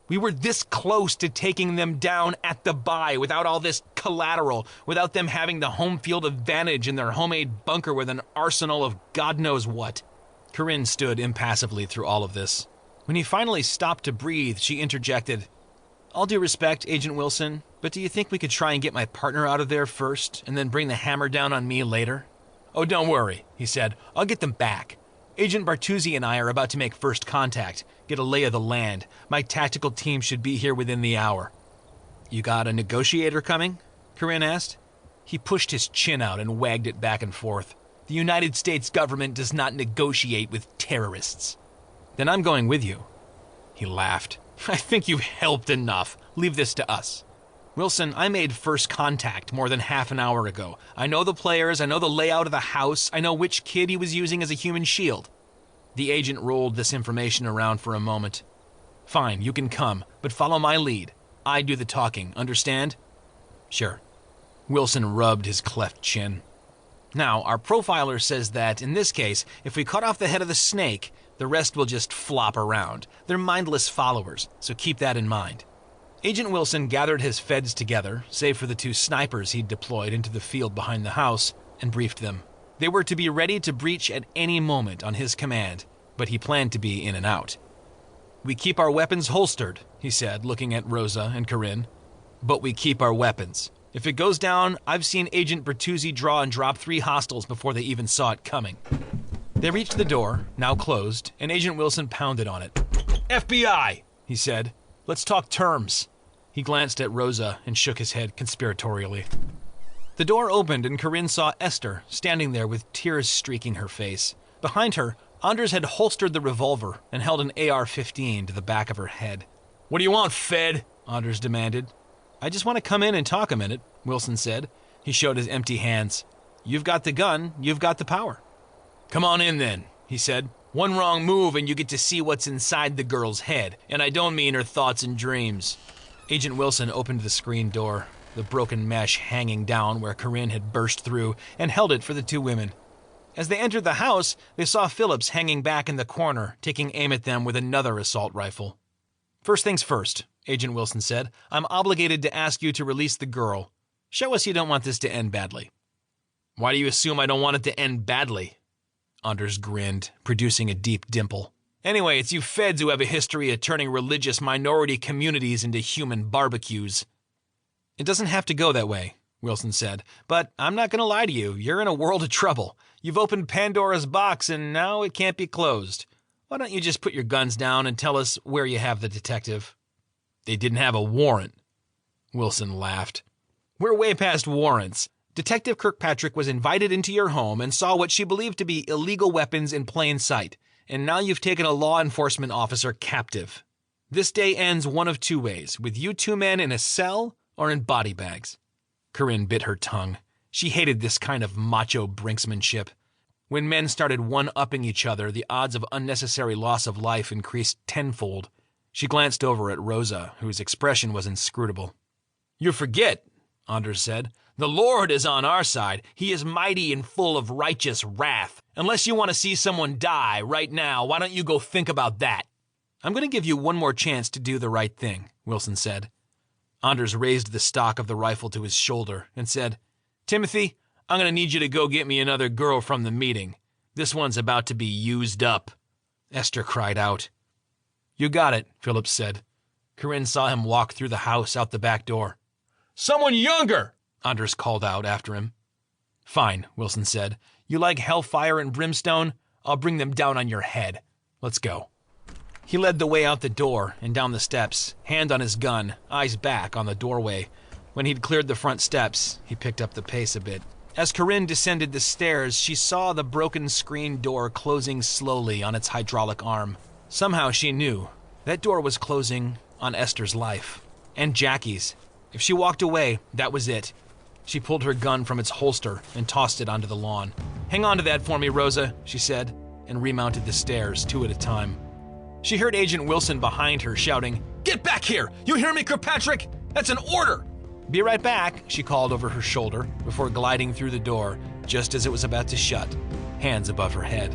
We were this close to taking them down at the bye without all this collateral, without them having the home field advantage in their homemade bunker with an arsenal of God knows what. Corinne stood impassively through all of this. When he finally stopped to breathe, she interjected, "All due respect, Agent Wilson, but do you think we could try and get my partner out of there first, and then bring the hammer down on me later?" "Oh, don't worry," he said. "I'll get them back. Agent Bartuzzi and I are about to make first contact, get a lay of the land. My tactical team should be here within the hour." "You got a negotiator coming?" Corinne asked. He pushed his chin out and wagged it back and forth. "The United States government does not negotiate with terrorists." "Then I'm going with you." He laughed. "I think you've helped enough. Leave this to us." "Wilson, I made first contact more than half an hour ago. I know the players, I know the layout of the house, I know which kid he was using as a human shield." The agent rolled this information around for a moment. "Fine, you can come, but follow my lead. I do the talking, understand?" "Sure." Wilson rubbed his cleft chin. "Now, our profiler says that, in this case, if we cut off the head of the snake, the rest will just flop around. They're mindless followers, so keep that in mind." Agent Wilson gathered his feds together, save for the 2 snipers he'd deployed into the field behind the house, and briefed them. They were to be ready to breach at any moment on his command, but he planned to be in and out. "We keep our weapons holstered," he said, looking at Rosa and Corinne. "But we keep our weapons. If it goes down, I've seen Agent Bertuzzi draw and drop 3 hostiles before they even saw it coming." They reached the door, now closed, and Agent Wilson pounded on it. "FBI," he said. "Let's talk terms." He glanced at Rosa and shook his head conspiratorially. The door opened and Corinne saw Esther standing there with tears streaking her face. Behind her, Anders had holstered the revolver and held an AR-15 to the back of her head. "What do you want, Fed?" Anders demanded. "I just want to come in and talk a minute," Wilson said. He showed his empty hands. "You've got the gun, you've got the power." "Come on in then," he said. "One wrong move and you get to see what's inside the girl's head, and I don't mean her thoughts and dreams." Agent Wilson opened the screen door, the broken mesh hanging down where Corinne had burst through, and held it for the 2 women. As they entered the house, they saw Phillips hanging back in the corner, taking aim at them with another assault rifle. "First things first," Agent Wilson said. "I'm obligated to ask you to release the girl. Show us you don't want this to end badly." "Why do you assume I don't want it to end badly?" Anders grinned, producing a deep dimple. "Anyway, it's you feds who have a history of turning religious minority communities into human barbecues." "It doesn't have to go that way," Wilson said. "But I'm not going to lie to you. You're in a world of trouble. You've opened Pandora's box and now it can't be closed. Why don't you just put your guns down and tell us where you have the detective?" "They didn't have a warrant." Wilson laughed. "We're way past warrants. Detective Kirkpatrick was invited into your home and saw what she believed to be illegal weapons in plain sight. And now you've taken a law enforcement officer captive. This day ends one of 2 ways, with you 2 men in a cell or in body bags." Corinne bit her tongue. She hated this kind of macho brinksmanship. When men started one-upping each other, the odds of unnecessary loss of life increased tenfold. She glanced over at Rosa, whose expression was inscrutable. "You forget," Anders said. "The Lord is on our side. He is mighty and full of righteous wrath. Unless you want to see someone die right now, why don't you go think about that?" "I'm going to give you one more chance to do the right thing," Wilson said. Anders raised the stock of the rifle to his shoulder and said, "Timothy, I'm going to need you to go get me another girl from the meeting. This one's about to be used up." Esther cried out. "You got it," Phillips said. Corinne saw him walk through the house out the back door. "Someone younger!" Anders called out after him. "Fine," Wilson said. "You like hellfire and brimstone? I'll bring them down on your head. Let's go." He led the way out the door and down the steps, hand on his gun, eyes back on the doorway. When he'd cleared the front steps, he picked up the pace a bit. As Corinne descended the stairs, she saw the broken screen door closing slowly on its hydraulic arm. Somehow she knew that door was closing on Esther's life. And Jackie's. If she walked away, that was it. She pulled her gun from its holster and tossed it onto the lawn. "Hang on to that for me, Rosa," she said, and remounted the stairs 2 at a time. She heard Agent Wilson behind her shouting, "Get back here! You hear me, Kirkpatrick? That's an order!" "Be right back," she called over her shoulder before gliding through the door just as it was about to shut, hands above her head.